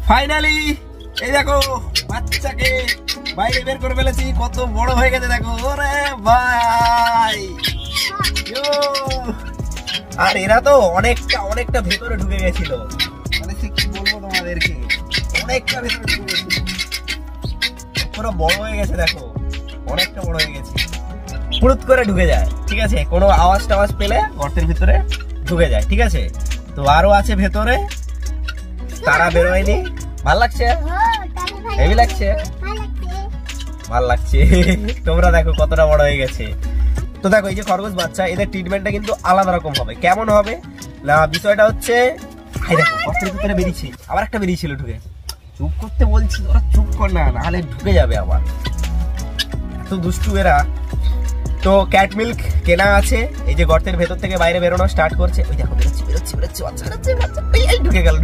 Finally এই দেখো বাচ্চাকে বাইরে বের করে ফেলেছি, কত বড় হয়ে গেছে দেখো। ওরে ভাই, আর এরা তো অনেকটা ভেতরে ঢুকে গেছিল, মানে কি বলবো তোমাদেরকে, অনেকটা ভেতরে ঢুকে গেছিল, পুরো বড় হয়ে গেছে দেখো, অনেকটা বড় হয়ে গেছে, ফুরুত করে ঢুকে যায়। ঠিক আছে, কোনো আওয়াজ টাওয়াজ পেলে গর্তের ভিতরে ঢুকে যায়। ঠিক আছে, তো আরো আছে ভেতরে, তারা বেরোয়নি। ভাল লাগছে, হেভি লাগছে, ভাল লাগছে। তোমরা দেখো কতটা বড় হয়ে গেছে। তো দেখো এই যে খরগোশ বাচ্চা, এদের ট্রিটমেন্টটা কিন্তু আলাদা রকম হবে। কেমন হবে না, বিষয়টা হচ্ছে দেখো গর্তের ভিতরে বেরিয়েছে, আবার একটা বেরিয়েছিল ঢুকে। চুপ করতে বলছি, ওরা চুপ কর না, নাহলে ঢুকে যাবে আবার, এত দুষ্টু এরা। তো ক্যাট মিল্ক কেনা আছে, এই যে গর্তের ভেতর থেকে বাইরে বেরোনো স্টার্ট করছে। ওই দেখো বেরোচ্ছে, বাচ্চা ঢুকে গেল।